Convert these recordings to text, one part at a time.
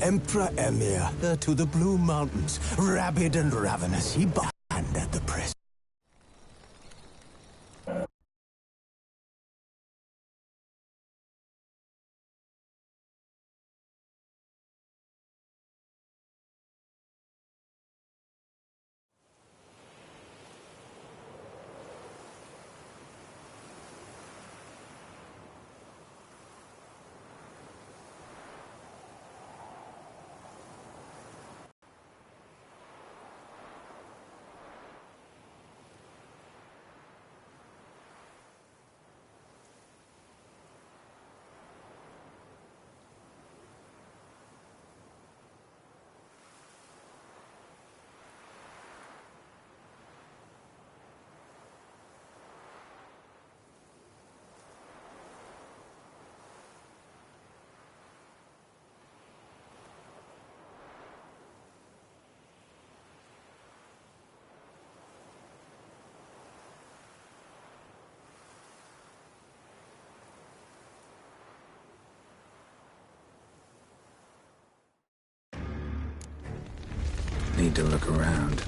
Emperor Emir, to the Blue Mountains, rabid and ravenous, he banded the press. Need to look around.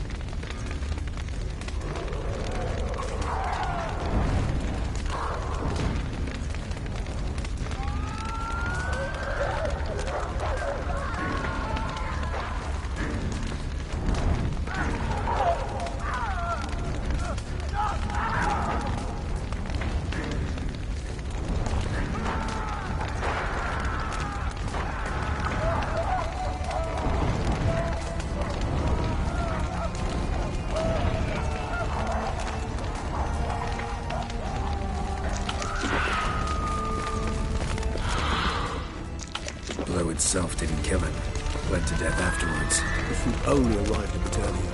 Blow itself didn't kill him. Bled to death afterwards. If you'd only arrived a bit earlier.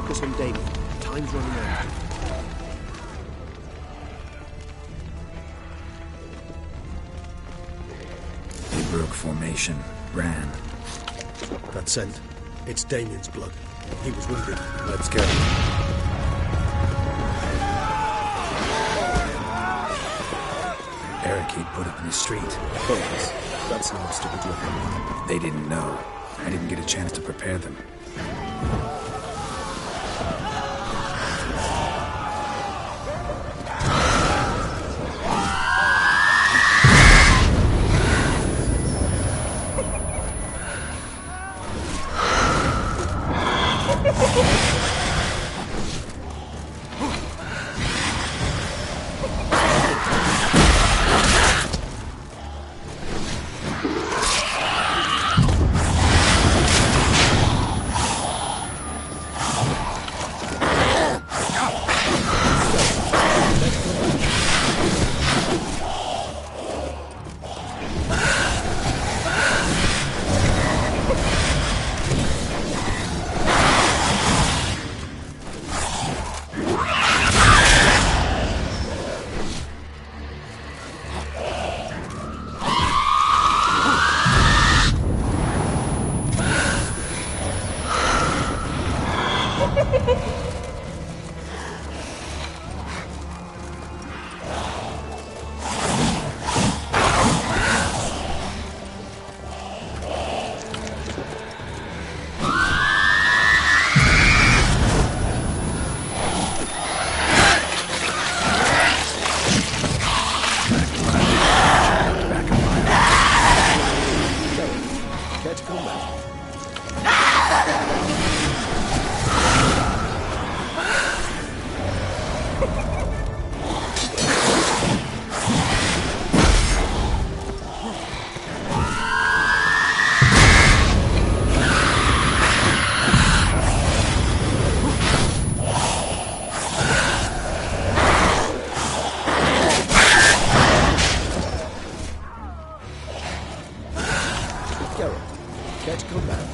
Focus on Damien. Time's running out. They broke formation, ran. That scent. It's Damien's blood. He was wounded. Let's go. Barricade put up in the street. Focus. That's an obstacle to overcome. They didn't know. I didn't get a chance to prepare them. Care to come back?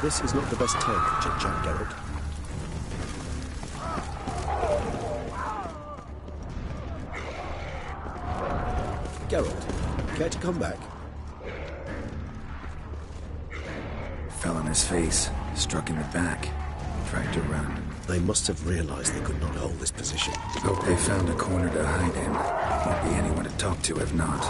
This is not the best time for chit-chat, Geralt. Geralt, care to come back? Fell on his face, struck in the back, tried to run. They must have realized they could not hold this position. Hope they found a corner to hide in. Won't be anyone to talk to if not.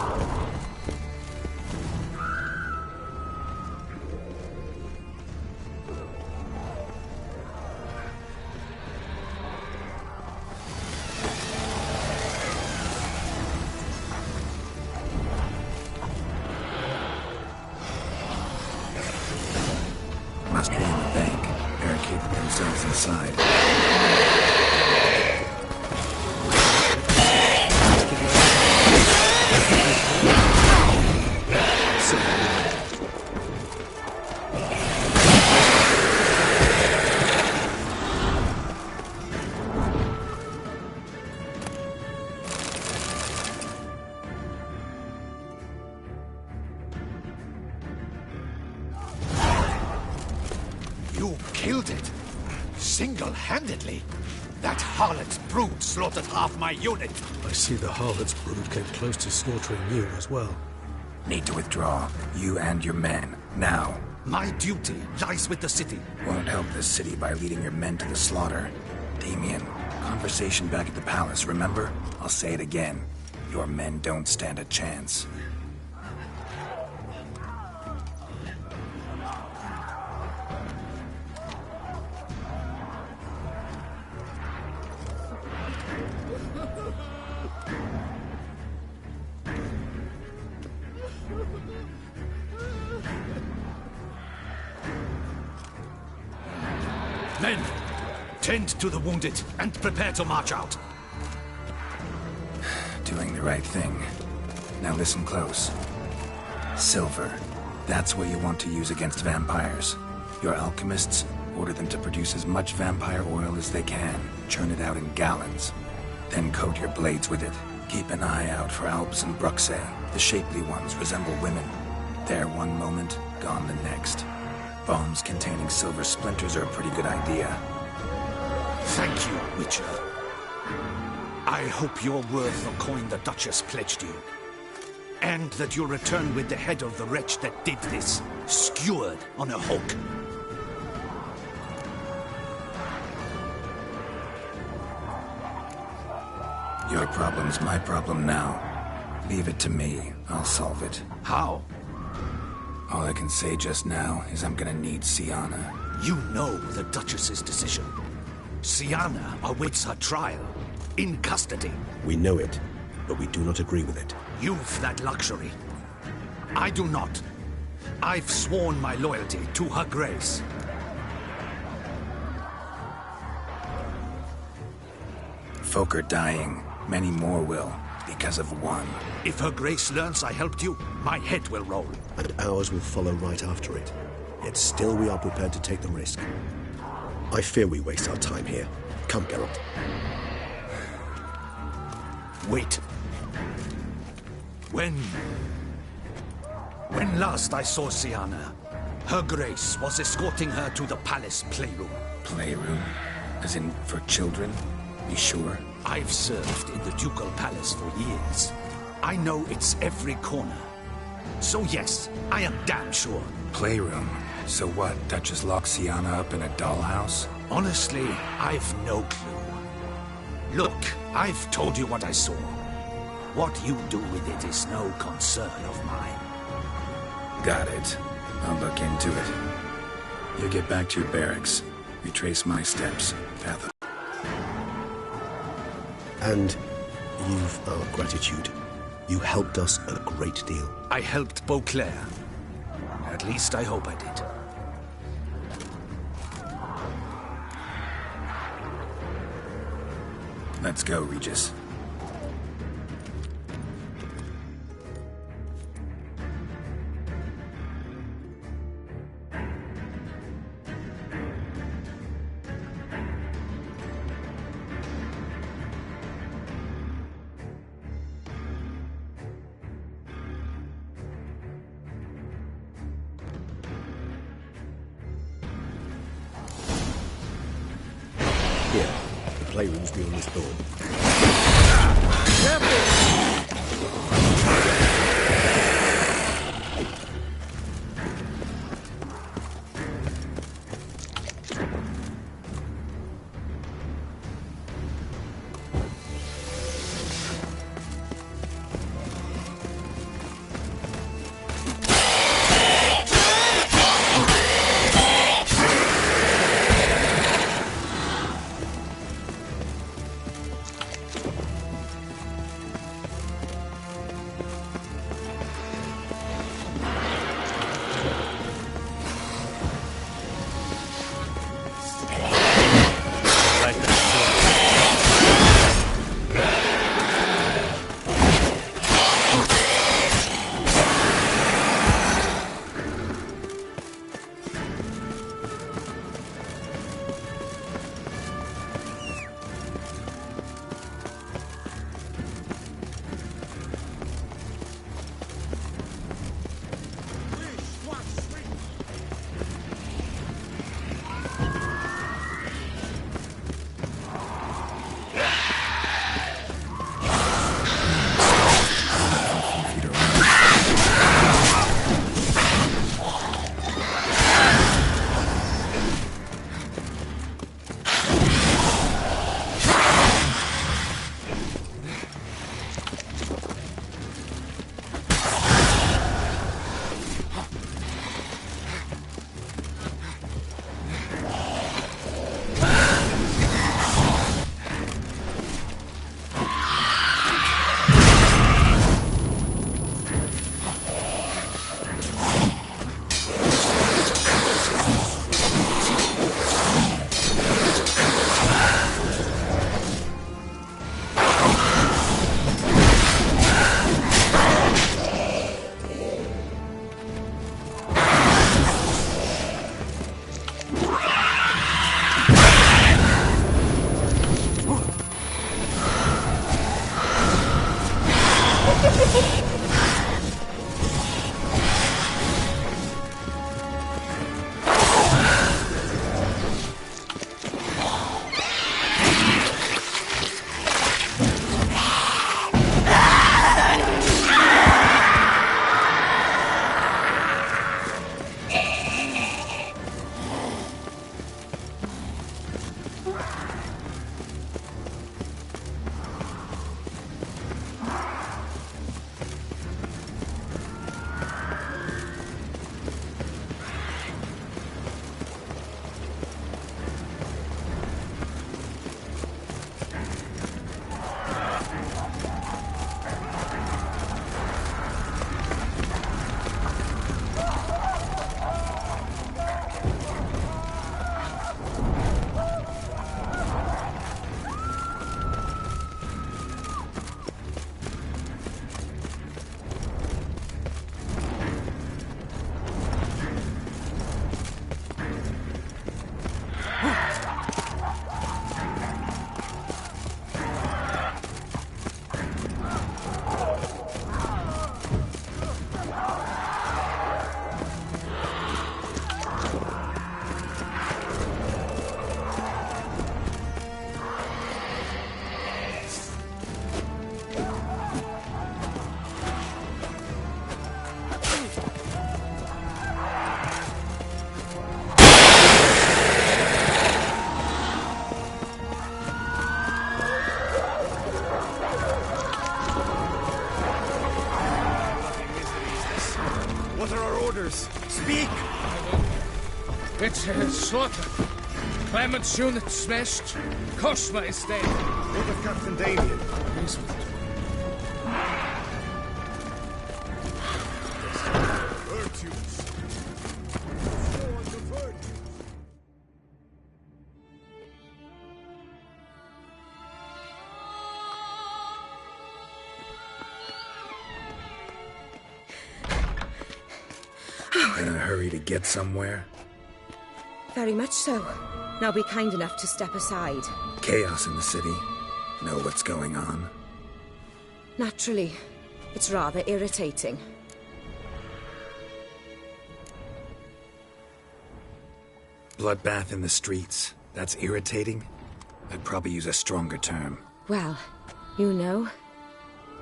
passageway in the bank, barricaded themselves inside. You killed it! Single-handedly! That harlot's brood slaughtered half my unit! I see the harlot's brood came close to slaughtering you as well. Need to withdraw. You and your men. Now. My duty lies with the city. Won't help the city by leading your men to the slaughter. Damien, conversation back at the palace, remember? I'll say it again. Your men don't stand a chance. Men, tend to the wounded and prepare to march out. Doing the right thing. Now listen close. Silver. That's what you want to use against vampires. Your alchemists, order them to produce as much vampire oil as they can. Churn it out in gallons. Then coat your blades with it. Keep an eye out for Alps and Bruxae. The shapely ones resemble women. There one moment, gone the next. Bombs containing silver splinters are a pretty good idea. Thank you, Witcher. I hope you're worth the coin the Duchess pledged you. And that you'll return with the head of the wretch that did this, skewered on a hook. Your problem's my problem now. Leave it to me. I'll solve it. How? All I can say just now is I'm gonna need Sienna. You know the Duchess's decision. Sienna awaits her trial. In custody. We know it, but we do not agree with it. You've that luxury. I do not. I've sworn my loyalty to her grace. Folk are dying. Many more will, because of one. If her grace learns I helped you, my head will roll. And ours will follow right after it. Yet still we are prepared to take the risk. I fear we waste our time here. Come, Geralt. Wait. When last I saw Sienna, her grace was escorting her to the palace playroom. Playroom? As in, for children? You sure? I've served in the ducal palace for years. I know its every corner. So yes, I am damn sure. Playroom? So what, Duchess locked Sienna up in a dollhouse? Honestly, I've no clue. Look, I've told you what I saw. What you do with it is no concern of mine. Got it. I'll look into it. You get back to your barracks. Retrace my steps. Path. And you've our gratitude. You helped us a great deal. I helped Beauclair. At least I hope I did. Let's go, Regis. Here, the playroom's beyond this door. It's a slaughter. Clement's unit smashed. Cosma is dead. What of Captain Damien? He's Virtues. In a hurry to get somewhere? Very much so. Now be kind enough to step aside. Chaos in the city. Know what's going on? Naturally. It's rather irritating. Bloodbath in the streets. That's irritating? I'd probably use a stronger term. Well, you know,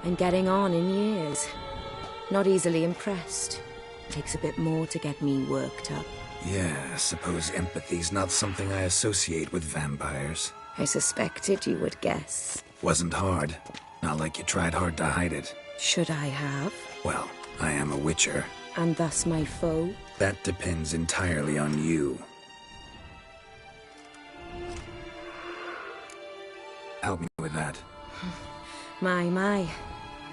I'm getting on in years. Not easily impressed. Takes a bit more to get me worked up. Yeah, suppose empathy's not something I associate with vampires. I suspected you would guess. Wasn't hard. Not like you tried hard to hide it. Should I have? Well, I am a witcher. And thus my foe? That depends entirely on you. Help me with that. My.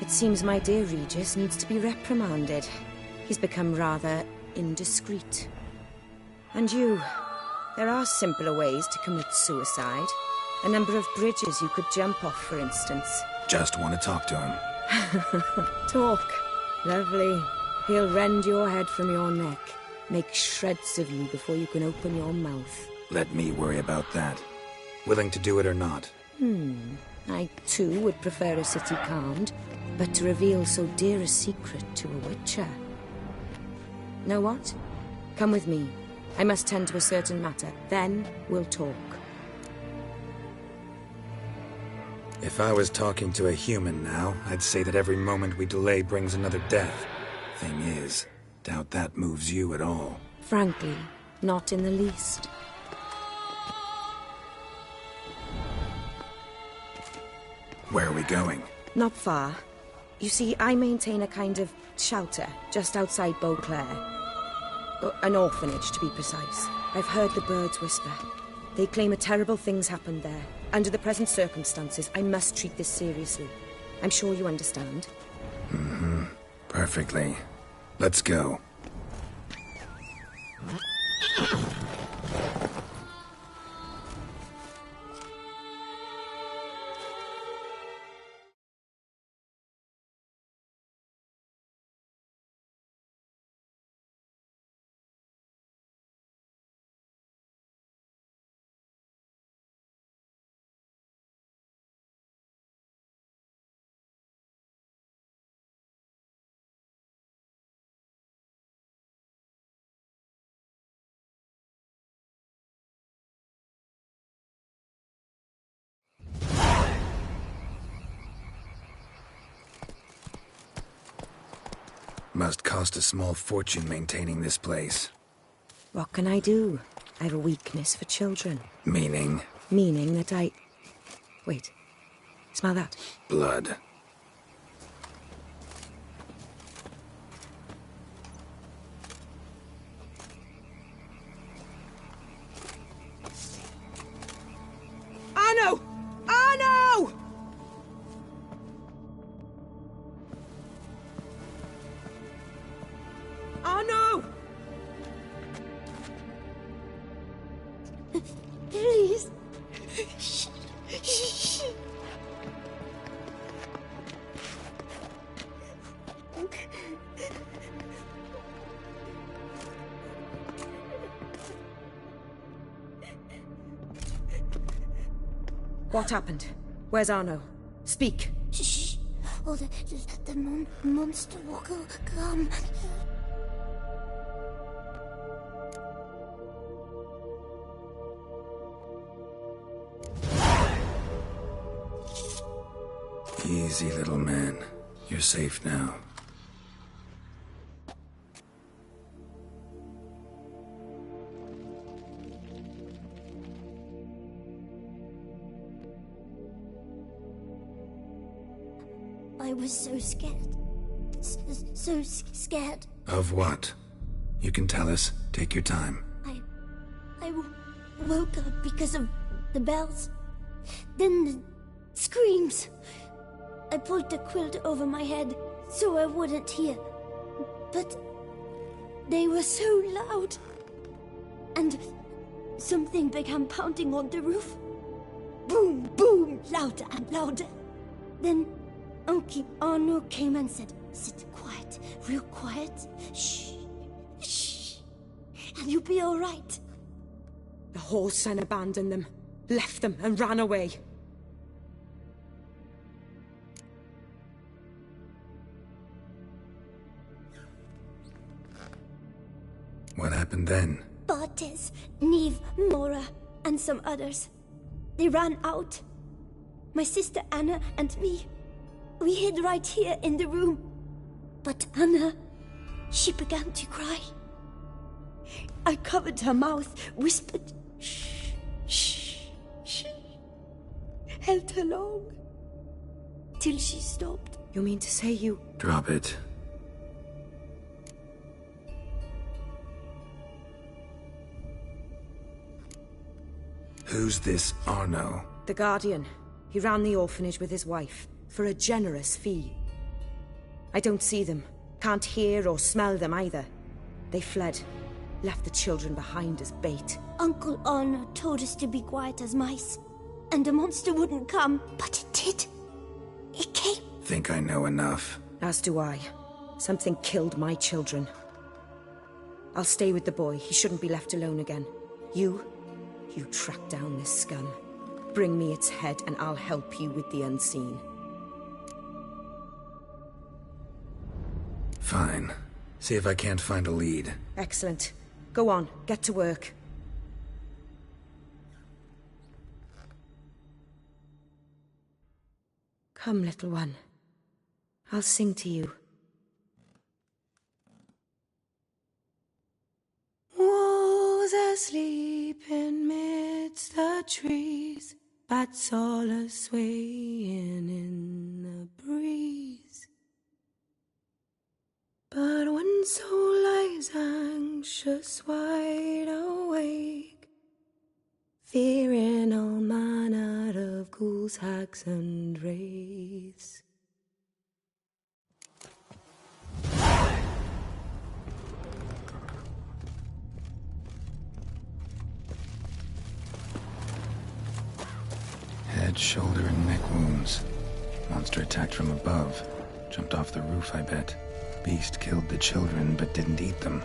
It seems my dear Regis needs to be reprimanded. He's become rather indiscreet. And you, there are simpler ways to commit suicide. A number of bridges you could jump off, for instance. Just want to talk to him. Talk. Lovely. He'll rend your head from your neck. Make shreds of you before you can open your mouth. Let me worry about that. Willing to do it or not? I, too, would prefer a city calmed, but to reveal so dear a secret to a witcher. Know what? Come with me. I must tend to a certain matter. Then we'll talk. If I was talking to a human now, I'd say that every moment we delay brings another death. Thing is, doubt that moves you at all. Frankly, not in the least. Where are we going? Not far. You see, I maintain a kind of shelter just outside Beauclair. An orphanage, to be precise. I've heard the birds whisper. They claim a terrible thing's happened there. Under the present circumstances, I must treat this seriously. I'm sure you understand. Perfectly. Let's go. Must cost a small fortune maintaining this place. What can I do? I have a weakness for children. Meaning? Meaning that I... Wait. Smell that? Blood. Arno! Arno! Arno! Please. What happened? Where's Arno? Speak. Shh. Oh, the monster will come. Easy, little man. You're safe now. I was so scared. So scared. Of what? You can tell us. Take your time. woke up because of the bells. Then the screams. I pulled the quilt over my head so I wouldn't hear. But they were so loud. And something began pounding on the roof. Boom, boom, louder and louder. Then Uncle Arno came and said, "Sit quiet, real quiet. Shh, shh, and you'll be all right." The whole son abandoned them, left them and ran away. What happened then? Bartes, Neve, Mora, and some others. They ran out. My sister Anna and me. We hid right here in the room. But Anna, she began to cry. I covered her mouth, whispered, "Shh, shh, shh." Held her long. Till she stopped. You mean to say you... Drop it. Who's this Arno? The Guardian. He ran the orphanage with his wife, for a generous fee. I don't see them, can't hear or smell them either. They fled, left the children behind as bait. Uncle Arno told us to be quiet as mice, and the monster wouldn't come, but it did. It came. Think I know enough. As do I. Something killed my children. I'll stay with the boy. He shouldn't be left alone again. You track down this scum. Bring me its head and I'll help you with the unseen. Fine. See if I can't find a lead. Excellent. Go on, get to work. Come, little one. I'll sing to you. Wolves asleep in midst the trees, bats all a-swaying in the breeze. But one soul lies anxious, wide awake, fearing all manner of ghouls, hags, and wraiths. Head, shoulder, and neck wounds. Monster attacked from above. Jumped off the roof, I bet. Beast killed the children, but didn't eat them.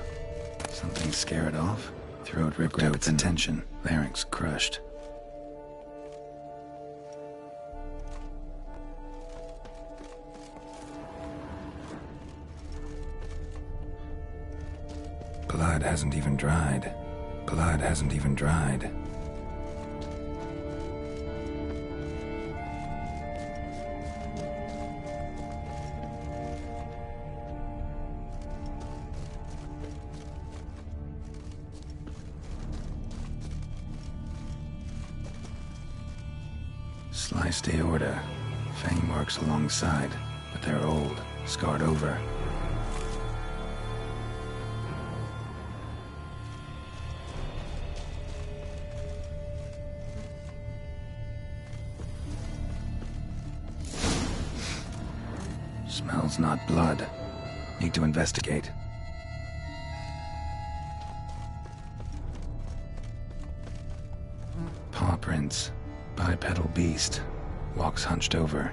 Something scared off. Throat ripped out, its attention. Larynx crushed. Blood hasn't even dried. Blood hasn't even dried. Sliced aorta. Fang marks alongside, but they're old, scarred over. Smells not blood. Need to investigate. Paw prints. Bipedal beast. Walks hunched over.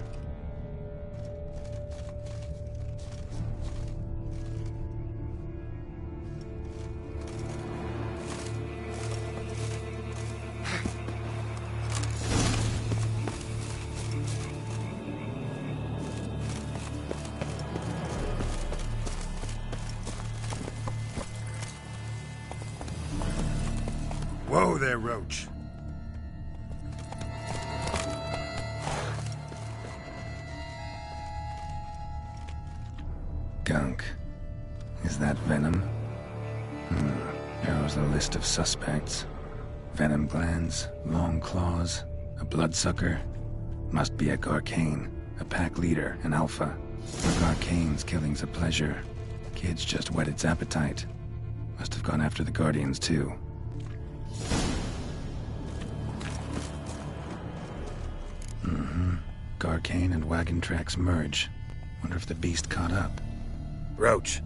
Whoa there, Roach. Gunk. Is that venom? Narrows the list of suspects. Venom glands, long claws, a bloodsucker. Must be a Garcane, a pack leader, an alpha. For Garcane's killing's a pleasure. Kid's just whet its appetite. Must have gone after the Guardians too. arcane and wagon tracks merge. Wonder if the beast caught up. Roach.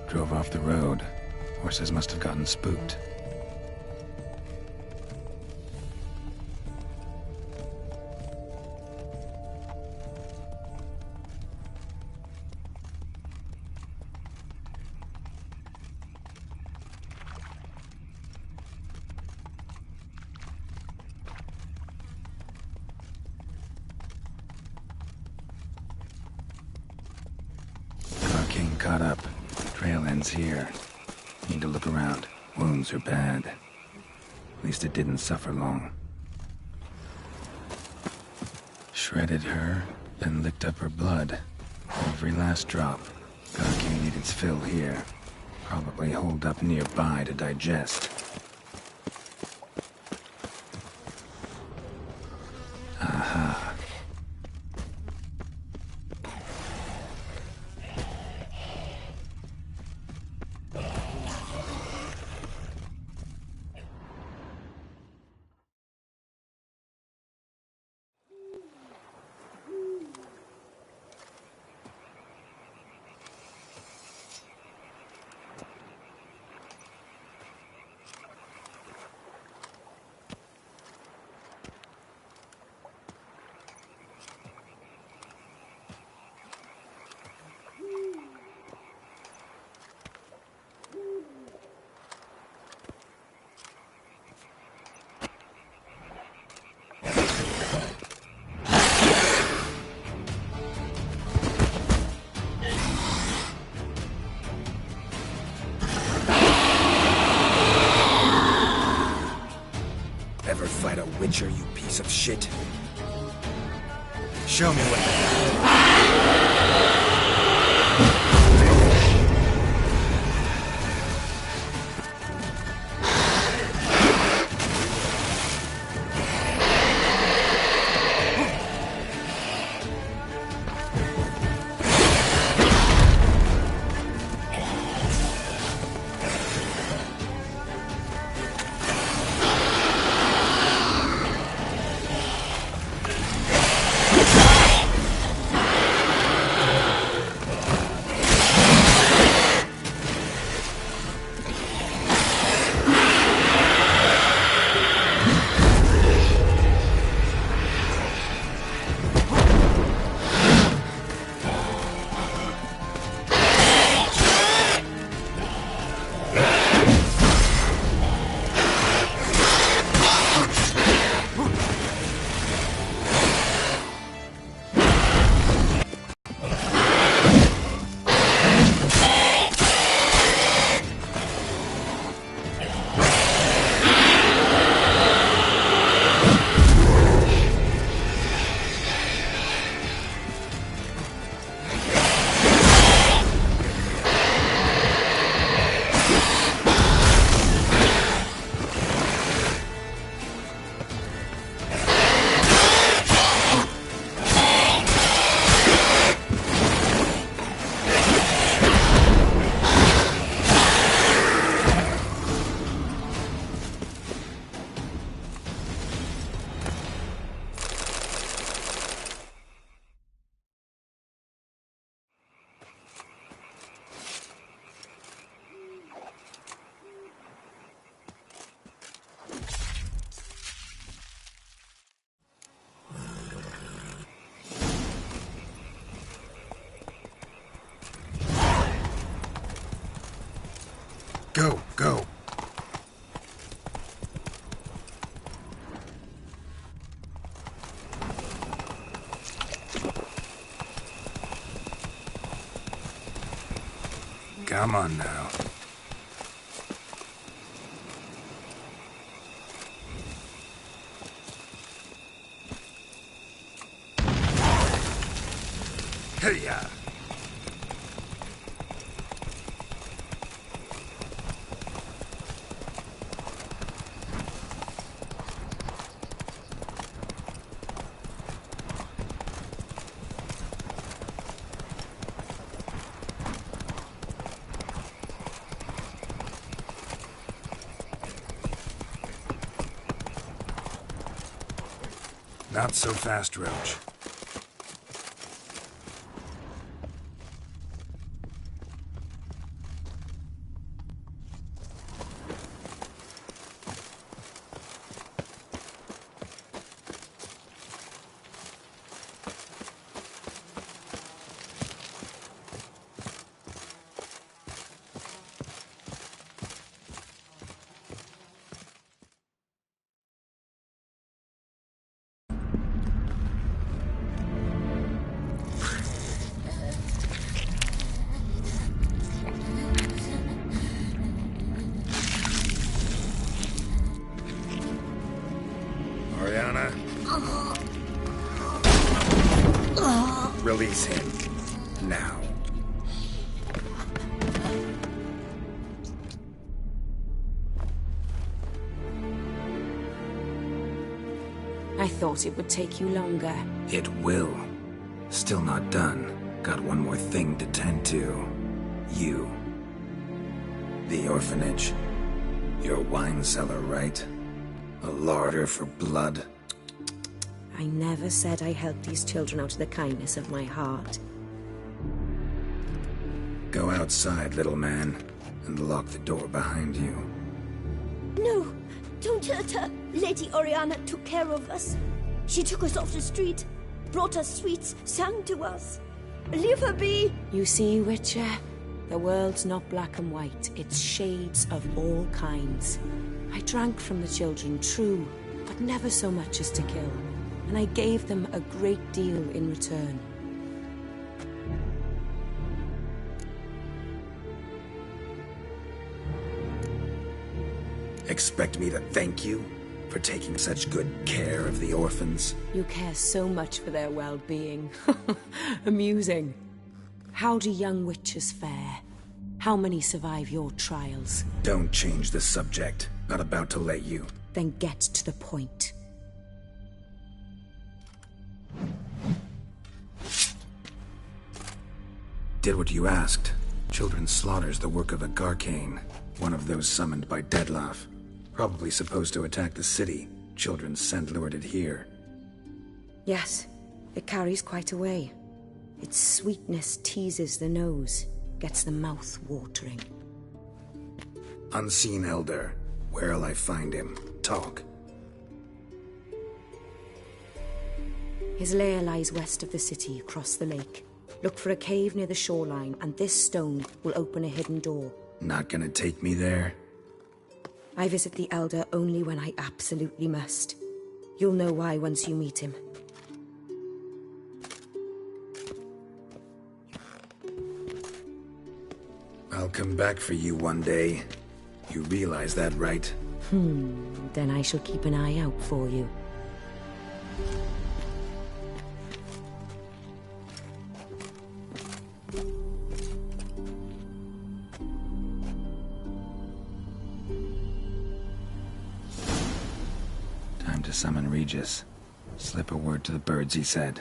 Drove off the road. Horses must have gotten spooked. Arcane caught up. Trail ends here. Need to look around. Wounds are bad. At least it didn't suffer long. Shredded her, then licked up her blood. Every last drop. Arcane need its fill here. Probably holed up nearby to digest. Aha. Ever fight a witcher, you piece of shit? Show me what... Go, go. Come on now. Hey-ya! Not so fast, Roach. Release him. Now. I thought it would take you longer. It will. Still not done. Got one more thing to tend to. You. The orphanage. Your wine cellar, right? A larder for blood. I never said I helped these children out of the kindness of my heart. Go outside, little man, and lock the door behind you. No, don't hurt her. Lady Oriana took care of us. She took us off the street, brought us sweets, sang to us. Leave her be. You see, Witcher, the world's not black and white. It's shades of all kinds. I drank from the children, true, but never so much as to kill. And I gave them a great deal in return. Expect me to thank you for taking such good care of the orphans? You care so much for their well-being. Amusing. How do young witches fare? How many survive your trials? Don't change the subject. Not about to let you. Then get to the point. Did what you asked. Children's slaughter's the work of a Garcane, one of those summoned by Dettlaff. Probably supposed to attack the city. Children's scent lured it here. Yes, it carries quite a way. Its sweetness teases the nose, gets the mouth watering. Unseen Elder. Where'll I find him? Talk. His lair lies west of the city, across the lake. Look for a cave near the shoreline, and this stone will open a hidden door. Not gonna take me there? I visit the Elder only when I absolutely must. You'll know why once you meet him. I'll come back for you one day. You realize that, right? Then I shall keep an eye out for you. Time to summon Regis. Slip a word to the birds, he said.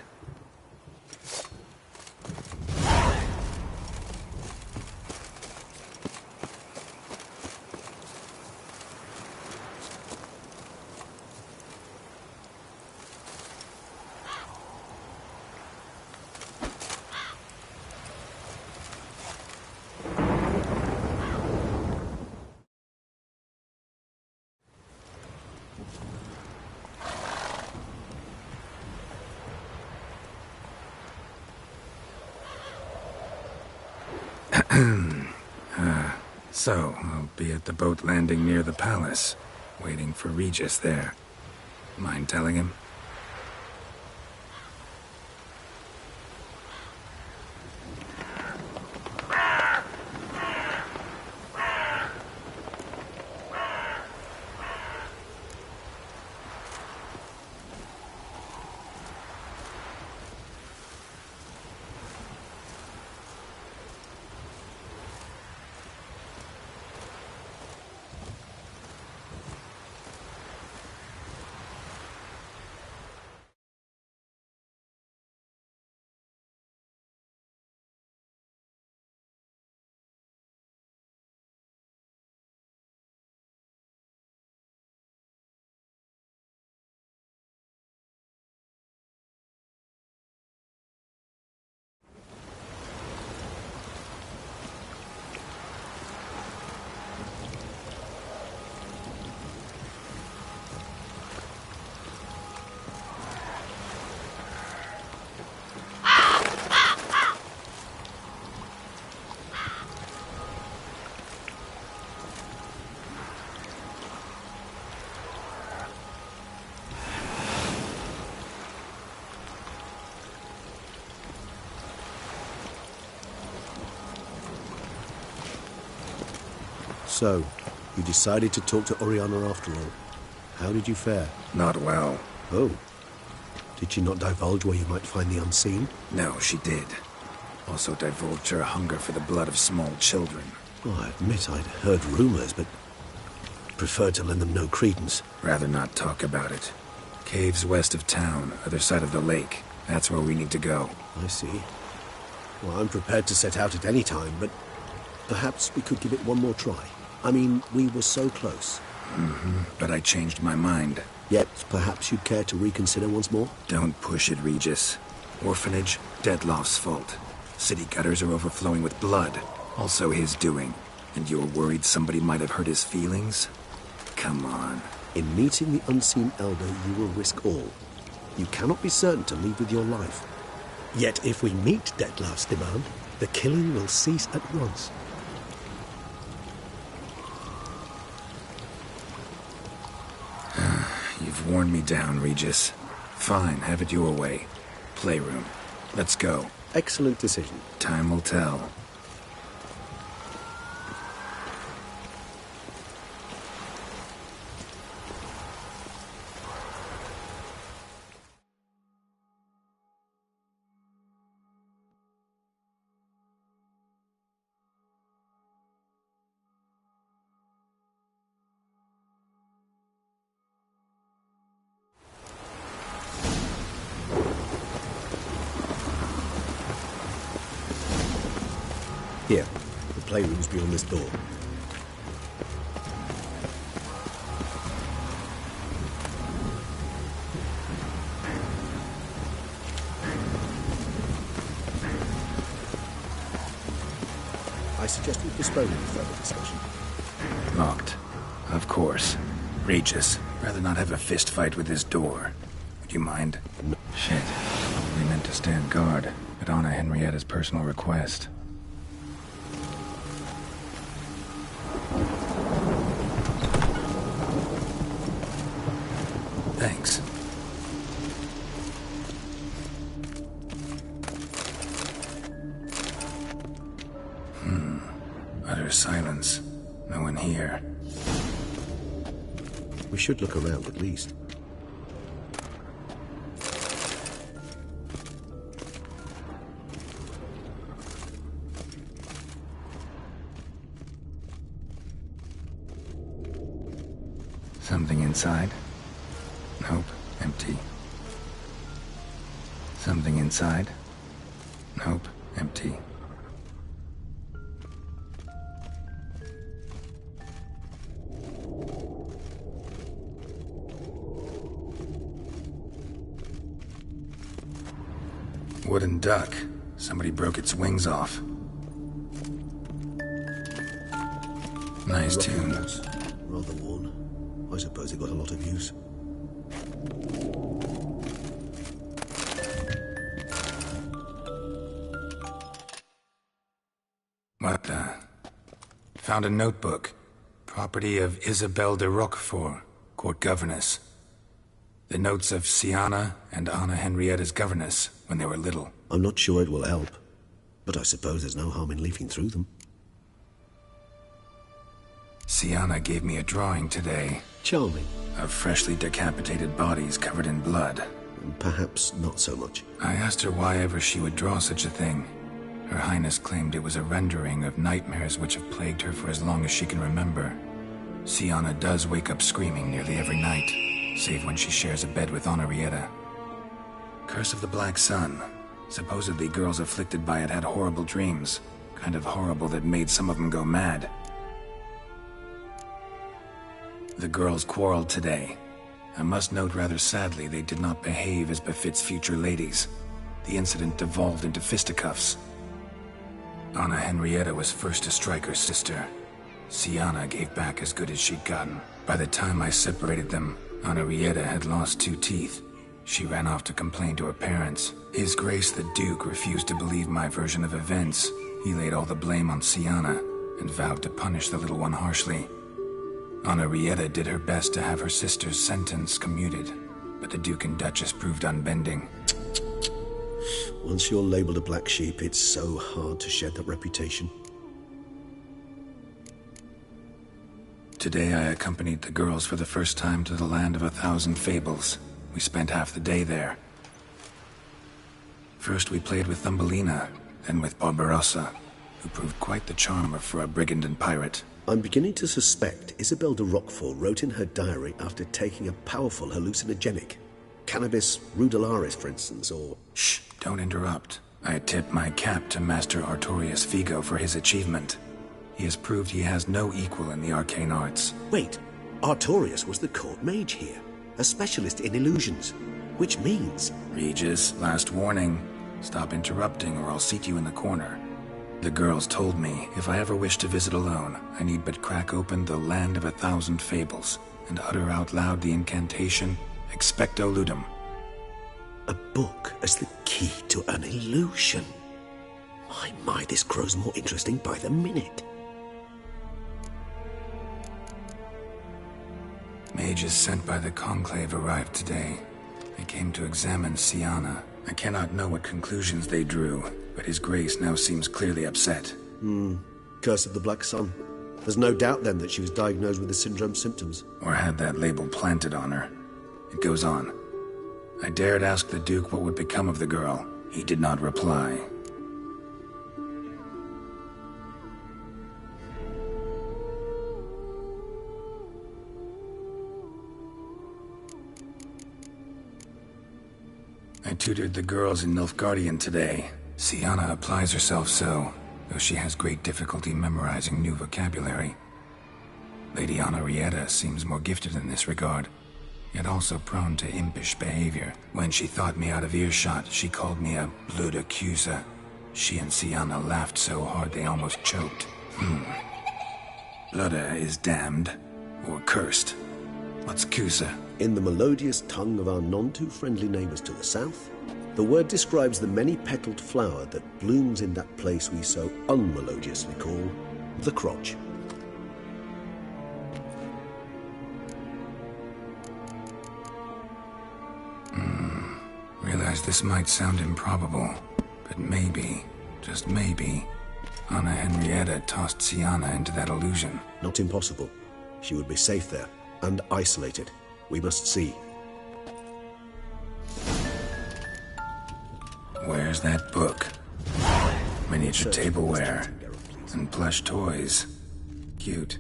So, I'll be at the boat landing near the palace, waiting for Regis there. Mind telling him? So, you decided to talk to Oriana after all. How did you fare? Not well. Oh. Did she not divulge where you might find the unseen? No, she did. Also divulged her hunger for the blood of small children. Well, I admit I'd heard rumors, but preferred to lend them no credence. Rather not talk about it. Caves west of town, other side of the lake. That's where we need to go. I see. Well, I'm prepared to set out at any time, but perhaps we could give it one more try. I mean, we were so close. But I changed my mind. Yet, perhaps you'd care to reconsider once more? Don't push it, Regis. Orphanage, Deadloff's fault. City gutters are overflowing with blood. Also his doing. And you're worried somebody might have hurt his feelings? Come on. In meeting the unseen elder, you will risk all. You cannot be certain to leave with your life. Yet if we meet Deadloff's demand, the killing will cease at once. You've worn me down, Regis. Fine, have it your way. Playroom. Let's go. Excellent decision. Time will tell. Here, the playroom's beyond this door. I suggest we postpone any further discussion. Locked. Of course. Regis, rather not have a fist fight with this door. Would you mind? No. Shit. We meant to stand guard at Anna Henrietta's personal request. Thanks. Utter silence. No one here. We should look around at least. Something inside? Nope, empty. Something inside? Nope, empty. Wooden duck. Somebody broke its wings off. Nice tune. Rather worn. I suppose it got a lot of use. What the? Found a notebook. Property of Isabelle de Roquefort, court governess. The notes of Sienna and Anna Henrietta's governess when they were little. I'm not sure it will help, but I suppose there's no harm in leafing through them. Sienna gave me a drawing today. Charming. Of freshly decapitated bodies covered in blood. Perhaps not so much. I asked her why ever she would draw such a thing. Her Highness claimed it was a rendering of nightmares which have plagued her for as long as she can remember. Sienna does wake up screaming nearly every night, save when she shares a bed with Henrietta. Curse of the Black Sun. Supposedly girls afflicted by it had horrible dreams. Kind of horrible that made some of them go mad. The girls quarreled today. I must note rather sadly they did not behave as befits future ladies. The incident devolved into fisticuffs. Anna Henrietta was first to strike her sister. Sienna gave back as good as she'd gotten. By the time I separated them, Henrietta had lost 2 teeth. She ran off to complain to her parents. His Grace the Duke refused to believe my version of events. He laid all the blame on Sienna and vowed to punish the little one harshly. Henrietta did her best to have her sister's sentence commuted, but the Duke and Duchess proved unbending. Once you're labeled a black sheep, it's so hard to shed that reputation. Today I accompanied the girls for the first time to the land of 1,000 fables. We spent half the day there. First we played with Thumbelina, then with Barbarossa, who proved quite the charmer for a brigand and pirate. I'm beginning to suspect Isabel de Roquefort wrote in her diary after taking a powerful hallucinogenic. Cannabis rudelaris, for instance, or... Shh, don't interrupt. I tip my cap to Master Artorius Figo for his achievement. He has proved he has no equal in the arcane arts. Wait, Artorius was the court mage here, a specialist in illusions, which means... Regis, last warning. Stop interrupting or I'll seat you in the corner. The girls told me if I ever wish to visit alone, I need but crack open the land of 1,000 fables and utter out loud the incantation, Expecto Ludum. A book as the key to an illusion. My, this grows more interesting by the minute. Mages sent by the Conclave arrived today. They came to examine Siana. I cannot know what conclusions they drew, but His Grace now seems clearly upset. Curse of the Black Sun. There's no doubt then that she was diagnosed with the syndrome symptoms. Or had that label planted on her. It goes on. I dared ask the Duke what would become of the girl. He did not reply. I tutored the girls in Nilfgaardian today. Siana applies herself so, though she has great difficulty memorizing new vocabulary. Lady Henrietta seems more gifted in this regard, yet also prone to impish behavior. When she thought me out of earshot, she called me a blood accuser. She and Siana laughed so hard they almost choked. Blooda is damned, or cursed. What's Cusa? In the melodious tongue of our none-too-friendly neighbors to the south, the word describes the many-petaled flower that blooms in that place we so unmelodiously call the crotch. Realize this might sound improbable, but maybe, just maybe, Anna Henrietta tossed Siana into that illusion. Not impossible. She would be safe there, and isolated. We must see. Where's that book? Miniature tableware and plush toys. Cute.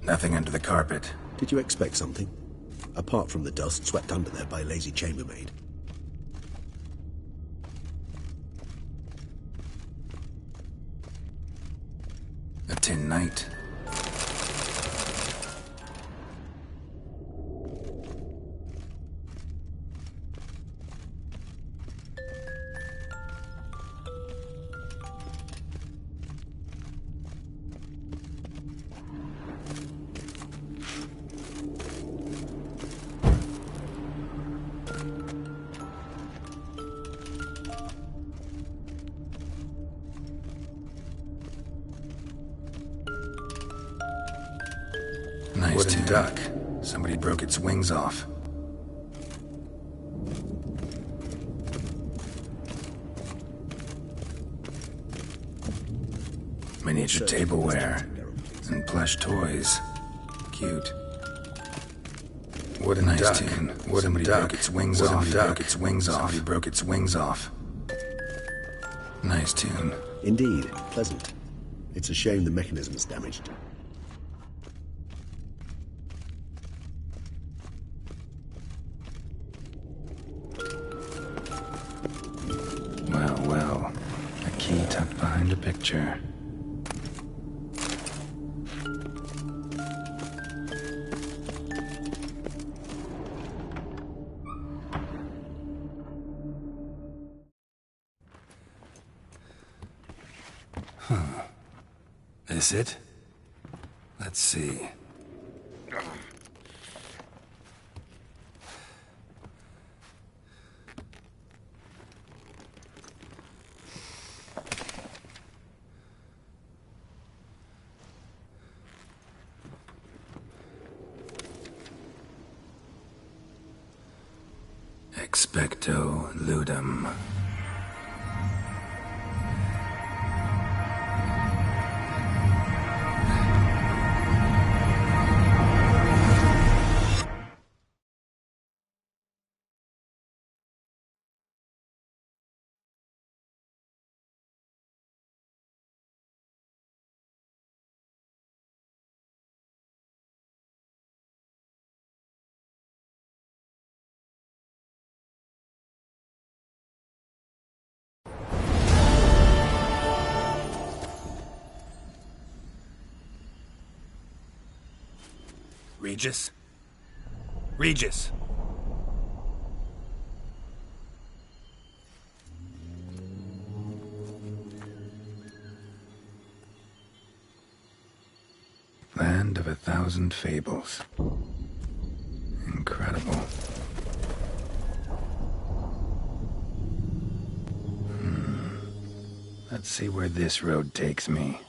Nothing under the carpet. Did you expect something? Apart from the dust swept under there by a lazy chambermaid. A tin knight. Nice wooden duck. Somebody broke its wings off. Miniature tableware and plush toys. Cute. Wooden nice duck. Tune. Wooden duck. Broke its wings off. Broke its wings off. Somebody broke its wings off. Nice tune. Indeed, pleasant. It's a shame the mechanism's damaged. Well, a key tucked behind a picture. This it? Let's see. Expecto ludum. Regis? Regis! Land of 1,000 fables. Incredible. Let's see where this road takes me.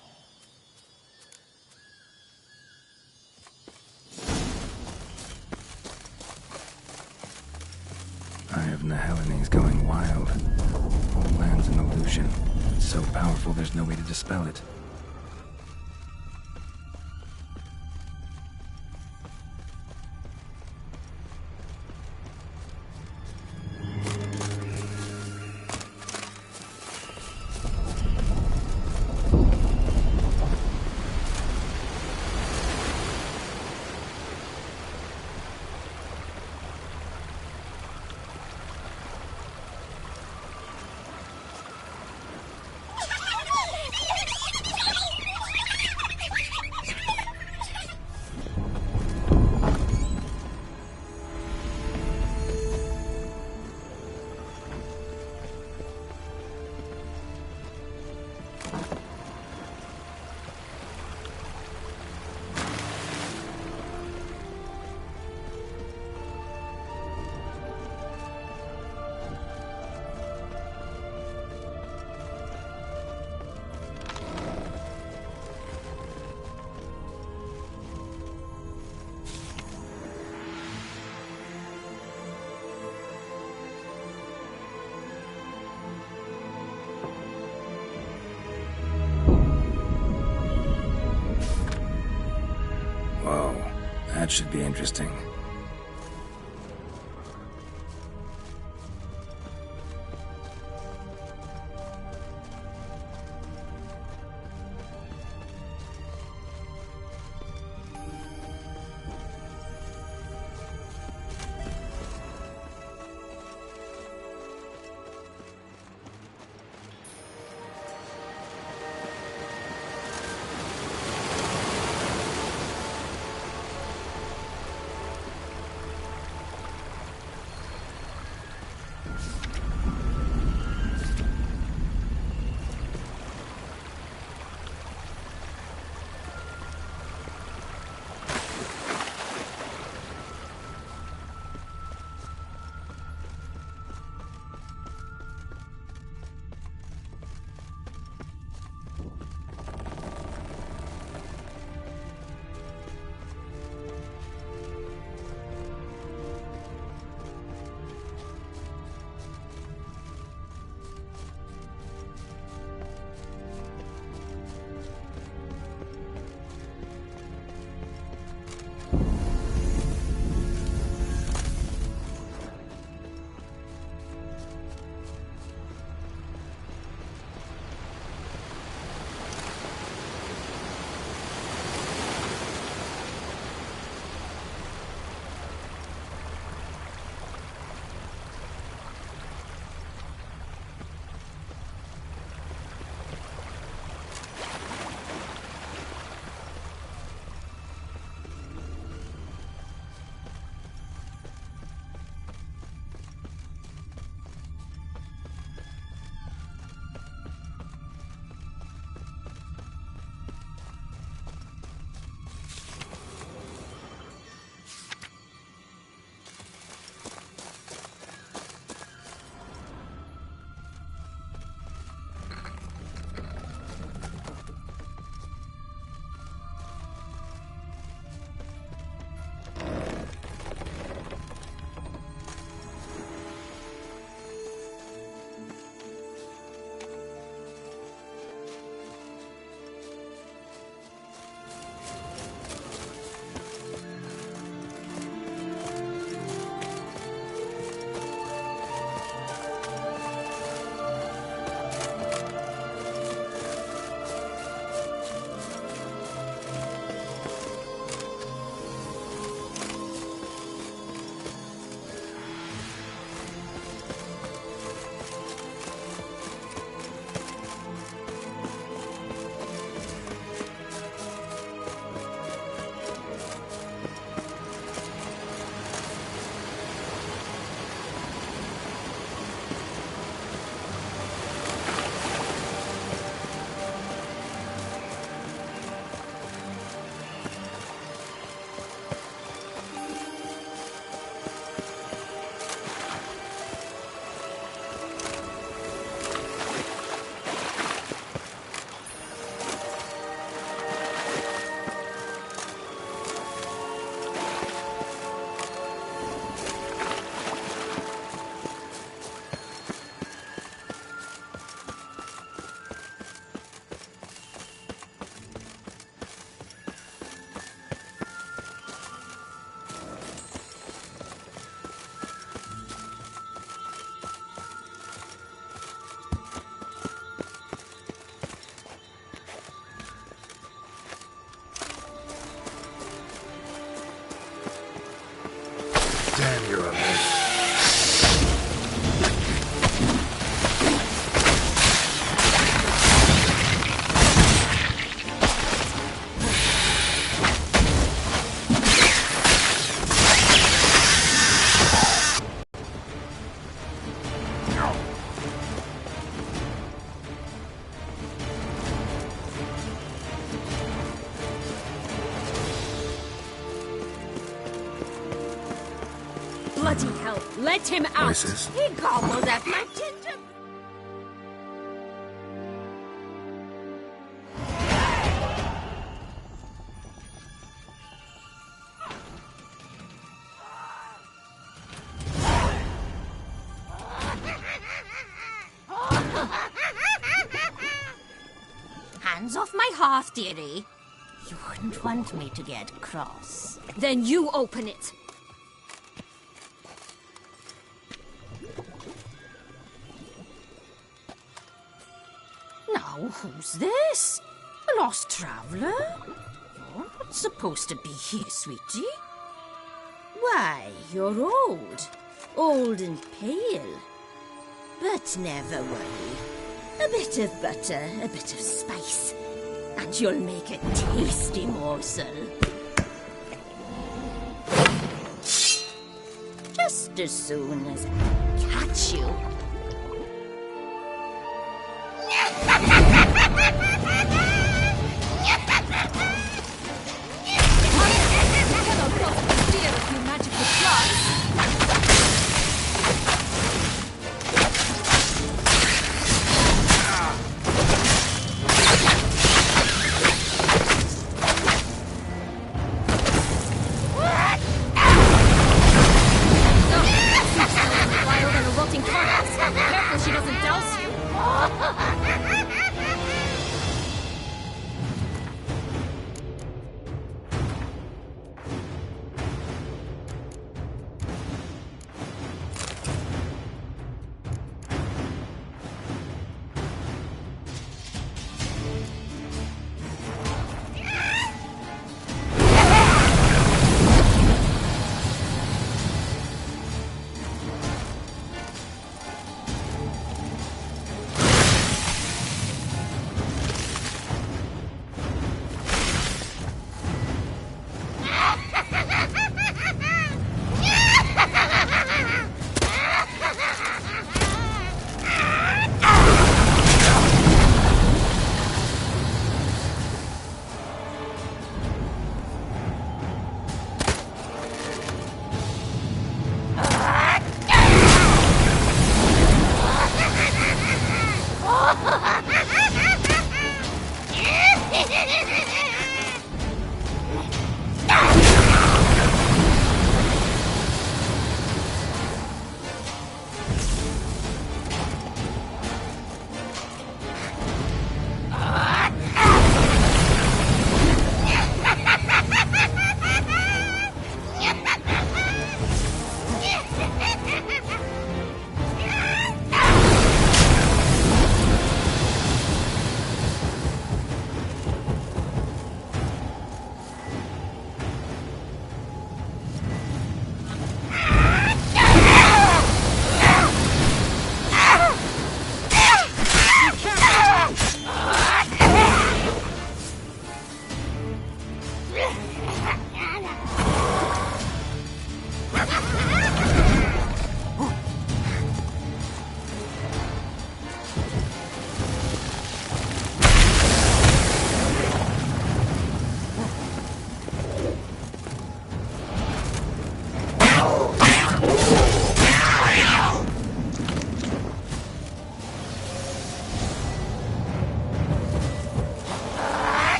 Eye of Nehelene is going wild. Whole land's an illusion. It's so powerful there's no way to dispel it. That should be interesting. Bloody hell, let him out! Voices? He gobbled at my ginger... Hands off my hearth, dearie. You wouldn't want me to get cross. Then you open it. Now, who's this? A lost traveler? You're not supposed to be here, sweetie. Why, you're old. Old and pale. But never worry. A bit of butter, a bit of spice, and you'll make a tasty morsel. Just as soon as I catch you. Wild and a rotting carcass.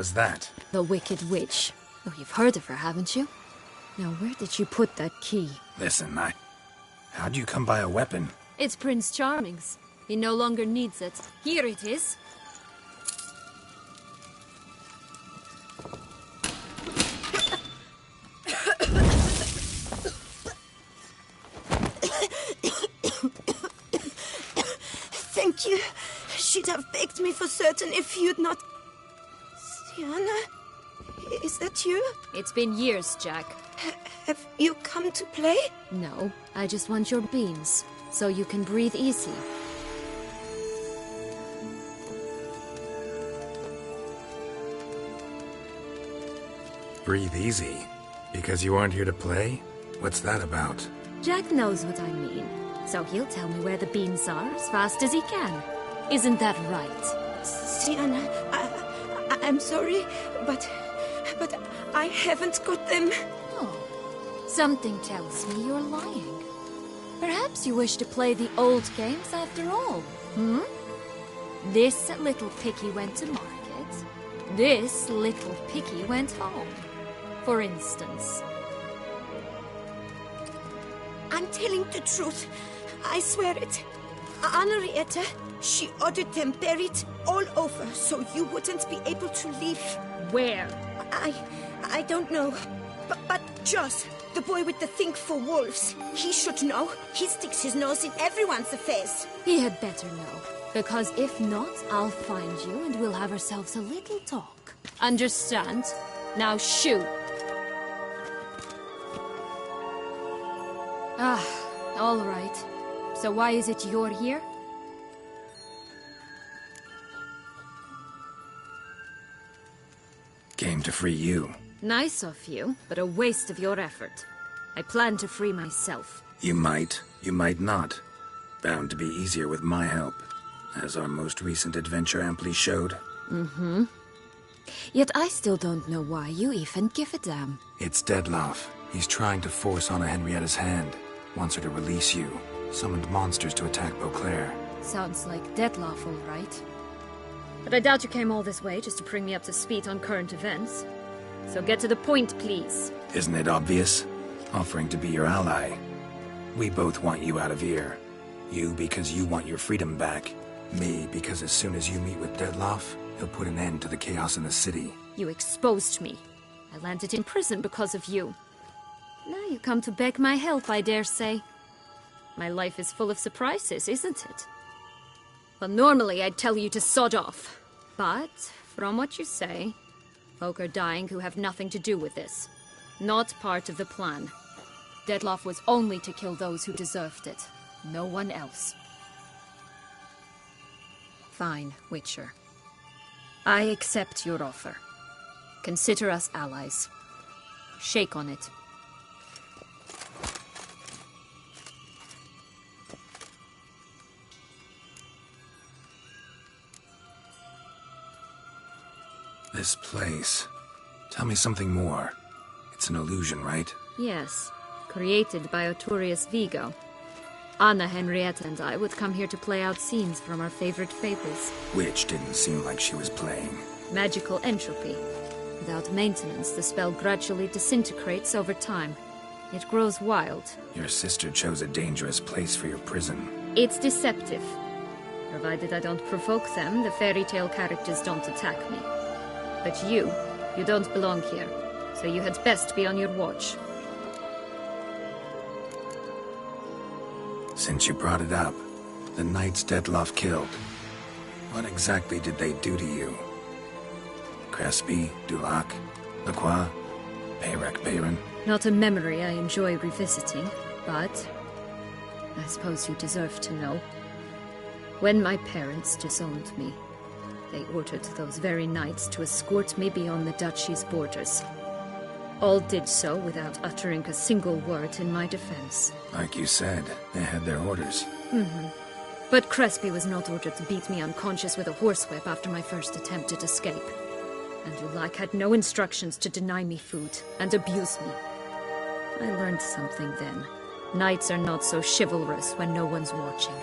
was that? The Wicked Witch. Oh, you've heard of her, haven't you? Now, where did you put that key? Listen, how'd you come by a weapon? It's Prince Charming's. He no longer needs it. Here it is. Thank you. She'd have begged me for certain if you'd not... Sienna? Is that you? It's been years, Jack. Have you come to play? No, I just want your beans, so you can breathe easy. Breathe easy? Because you aren't here to play? What's that about? Jack knows what I mean, so he'll tell me where the beans are as fast as he can. Isn't that right? Sienna, I'm sorry, but I haven't got them. Oh, something tells me you're lying. Perhaps you wish to play the old games after all, hmm? This little picky went to market. This little picky went home, for instance. I'm telling the truth. I swear it. Henrietta, she ordered them buried all over so you wouldn't be able to leave. Where? I don't know. But Joss, the boy with the thing for wolves, he should know. He sticks his nose in everyone's affairs. He had better know. Because if not, I'll find you and we'll have ourselves a little talk. Understand? Now shoot. Ah, all right. So why is it you're here? Came to free you. Nice of you, but a waste of your effort. I plan to free myself. You might not. Bound to be easier with my help, as our most recent adventure amply showed. Mm-hmm. Yet I still don't know why you even give a damn. It's Dettlaff. He's trying to force Anna Henrietta's hand. Wants her to release you. Summoned monsters to attack Beauclair. Sounds like Dettlaff, all right. But I doubt you came all this way just to bring me up to speed on current events. So get to the point, please. Isn't it obvious? Offering to be your ally. We both want you out of here. You because you want your freedom back. Me because as soon as you meet with Dettlaff, he'll put an end to the chaos in the city. You exposed me. I landed in prison because of you. Now you come to beg my help, I dare say. My life is full of surprises, isn't it? Well, normally I'd tell you to sod off. But, from what you say, folk are dying who have nothing to do with this. Not part of the plan. Dettlaff was only to kill those who deserved it. No one else. Fine, Witcher. I accept your offer. Consider us allies. Shake on it. This place. Tell me something more. It's an illusion, right? Yes. Created by Arturius Vigo. Anna, Henrietta, and I would come here to play out scenes from our favorite fables. Which didn't seem like she was playing. Magical entropy. Without maintenance, the spell gradually disintegrates over time. It grows wild. Your sister chose a dangerous place for your prison. It's deceptive. Provided I don't provoke them, the fairy tale characters don't attack me. But you don't belong here, so you had best be on your watch. Since you brought it up, the knights Dettlaff killed. What exactly did they do to you? Crespi, Dulac, Lacroix, Peyrac Bayron? Not a memory I enjoy revisiting, but I suppose you deserve to know. When my parents disowned me, they ordered those very knights to escort me beyond the duchy's borders. All did so without uttering a single word in my defense. Like you said, they had their orders. Mm-hmm. But Crespi was not ordered to beat me unconscious with a horsewhip after my first attempt at escape. And Dulac had no instructions to deny me food and abuse me. I learned something then. Knights are not so chivalrous when no one's watching.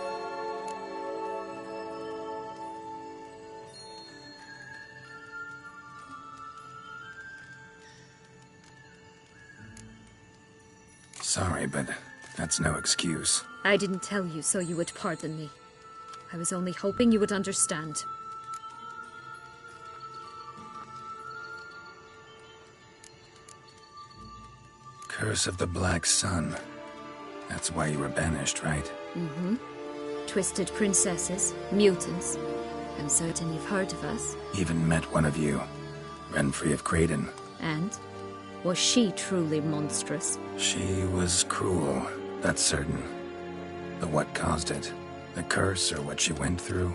Sorry, but that's no excuse. I didn't tell you so you would pardon me. I was only hoping you would understand. Curse of the Black Sun. That's why you were banished, right? Mm-hmm. Twisted princesses, mutants. I'm certain you've heard of us. Even met one of you. Renfrey of Creighton. And? Was she truly monstrous? She was cruel, that's certain. But what caused it? The curse or what she went through?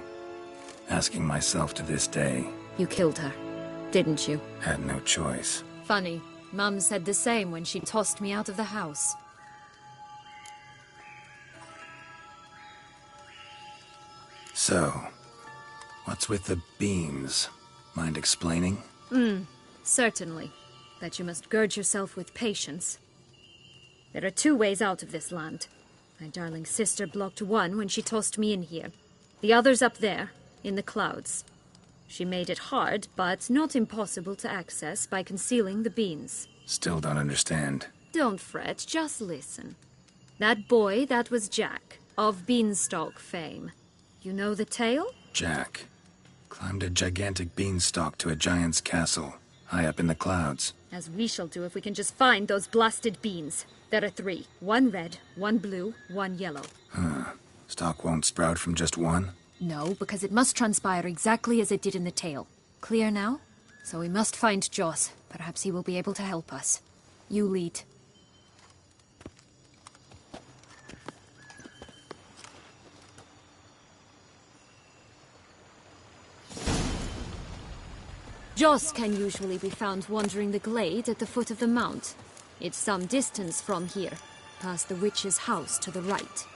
Asking myself to this day. You killed her, didn't you? Had no choice. Funny. Mum said the same when she tossed me out of the house. So, what's with the beams? Mind explaining? Certainly. But you must gird yourself with patience. There are 2 ways out of this land. My darling sister blocked one when she tossed me in here. The other's up there, in the clouds. She made it hard, but not impossible to access by concealing the beans. Still don't understand. Don't fret, just listen. That boy, that was Jack, of Beanstalk fame. You know the tale? Jack climbed a gigantic beanstalk to a giant's castle, high up in the clouds. As we shall do if we can just find those blasted beans. There are 3. 1 red, 1 blue, 1 yellow. Stalk won't sprout from just one? No, because it must transpire exactly as it did in the tale. Clear now? So we must find Joss. Perhaps he will be able to help us. You lead. Joss can usually be found wandering the glade at the foot of the mount. It's some distance from here, past the witch's house to the right.